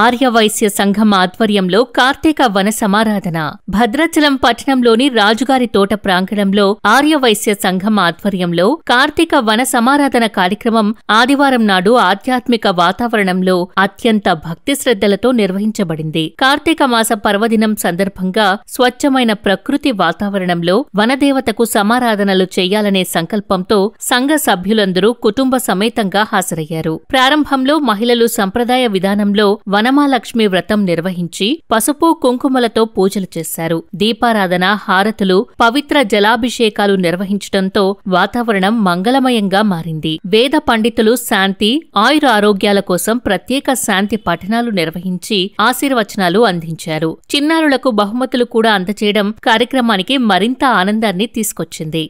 ఆర్యవైశ్య సంఘం ఆధ్వర్యంలో కార్తీక వన సమారాధన. భద్రాచలం పట్టణంలోని రాజుగారి తోట ప్రాంగణంలో ఆర్యవైశ్య సంఘం ఆధ్వర్యంలో కార్తీక వన సమారాధన కార్యక్రమం ఆదివారం నాడు ఆధ్యాత్మిక వాతావరణంలో అత్యంత భక్తి శ్రద్ధలతో నిర్వహించబడింది. కార్తీక మాస పర్వదినం సందర్భంగా స్వచ్ఛమైన ప్రకృతి వాతావరణంలో వనదేవతకు సమారాధనలు చేయాలనే సంకల్పంతో సంఘ సభ్యులందరూ కుటుంబ సమేతంగా హాజరయ్యారు. ప్రారంభంలో మహిళలు సంప్రదాయ విధానంలో వనమాలక్ష్మి వ్రతం నిర్వహించి పసుపు కుంకుమలతో పూజలు చేశారు. దీపారాధన, హారతులు, పవిత్ర జలాభిషేకాలు నిర్వహించడంతో వాతావరణం మంగళమయంగా మారింది. వేద పండితులు శాంతి, ఆయురారోగ్యాల కోసం ప్రత్యేక శాంతి పఠనాలు నిర్వహించి ఆశీర్వచనాలు అందించారు. చిన్నారులకు బహుమతులు కూడా అందజేయడం కార్యక్రమానికి మరింత ఆనందాన్ని తీసుకొచ్చింది.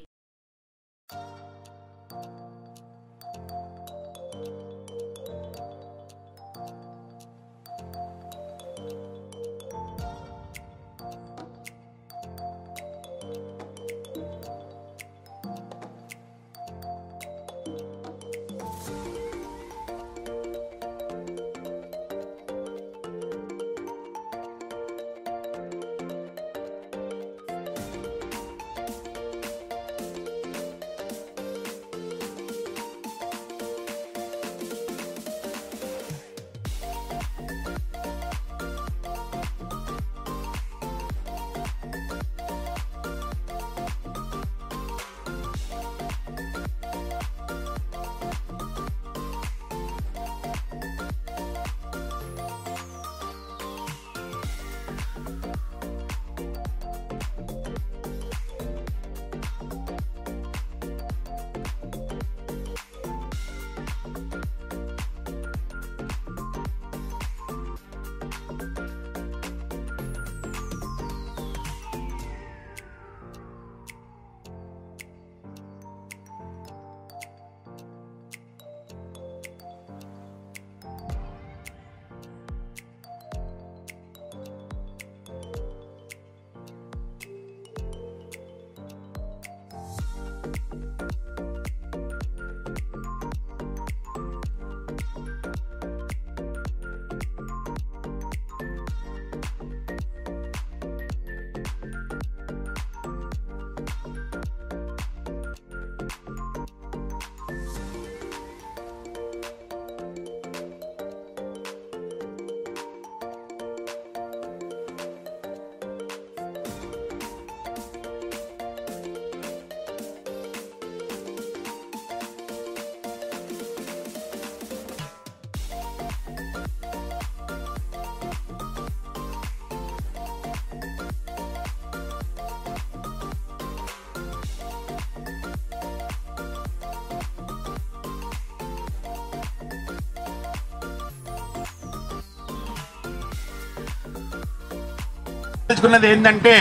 ఏంటంటే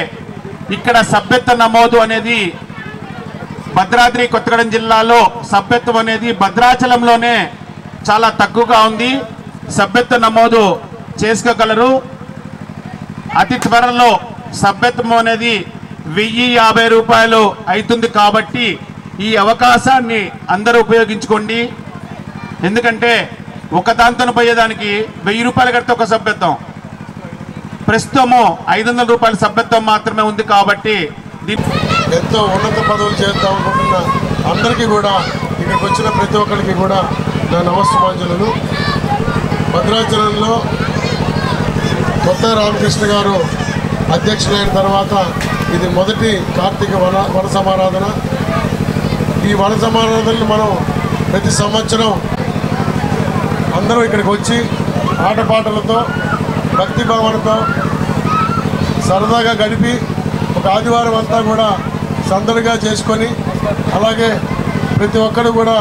ఇక్కడ సభ్యత్వ నమోదు అనేది భద్రాద్రి కొత్తగూడెం జిల్లాలో సభ్యత్వం అనేది భద్రాచలంలోనే చాలా తక్కువగా ఉంది. సభ్యత్వ నమోదు చేసుకోగలరు. అతి త్వరలో సభ్యత్వం అనేది 1050 రూపాయలు అవుతుంది. కాబట్టి ఈ అవకాశాన్ని అందరూ ఉపయోగించుకోండి. ఎందుకంటే ఒక దాంతో పోయేదానికి 1000 రూపాయలు కడితే ఒక సభ్యత్వం, ప్రస్తుతము 500 రూపాయల సభ్యత్వం మాత్రమే ఉంది. కాబట్టి ఎంతో ఉన్నత పదవులు చేద్దాం అనుకుంటున్న అందరికీ కూడా, ఇక్కడికి వచ్చిన ప్రతి ఒక్కరికి కూడా నా నమస్సుమాంజలు. భద్రాచలంలో కొత్త రామకృష్ణ గారు అధ్యక్షులైన తర్వాత ఇది మొదటి కార్తీక వన సమారాధన. ఈ వన సమారాధనలు మనం ప్రతి సంవత్సరం అందరూ ఇక్కడికి వచ్చి ఆటపాటలతో, భక్తి భావనతో సరదాగా గడిపి ఒక ఆదివారం అంతా కూడా సందడిగా చేసుకొని, అలాగే ప్రతి ఒక్కరు కూడా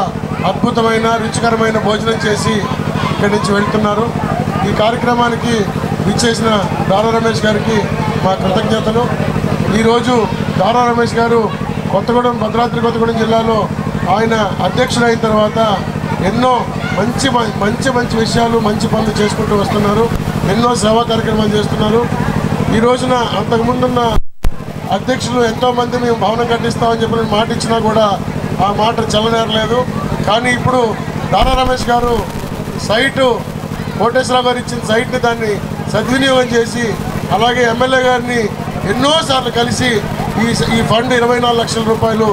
అద్భుతమైన రుచికరమైన భోజనం చేసి ఇక్కడి నుంచి వెళ్తున్నారు. ఈ కార్యక్రమానికి విచ్చేసిన దారా రమేష్ గారికి మా కృతజ్ఞతలు. ఈరోజు దారా రమేష్ గారు భద్రాద్రి కొత్తగూడెం జిల్లాలో ఆయన అధ్యక్షులైన తర్వాత ఎన్నో మంచి విషయాలు, మంచి పనులు చేసుకుంటూ వస్తున్నారు. ఎన్నో సేవా కార్యక్రమాలు చేస్తున్నారు. ఈ రోజున అంతకుముందున్న అధ్యక్షులు ఎంతోమంది మేము భవనం కట్టిస్తామని చెప్పిన మాట ఇచ్చినా కూడా ఆ మాట చెల్లనేరలేదు. కానీ ఇప్పుడు దారా రమేష్ గారు సైటు కోటేశ్వరరావు గారు ఇచ్చిన సైట్ని దాన్ని సద్వినియోగం చేసి అలాగే ఎమ్మెల్యే గారిని ఎన్నోసార్లు కలిసి ఈ ఫండ్ 24 లక్షల రూపాయలు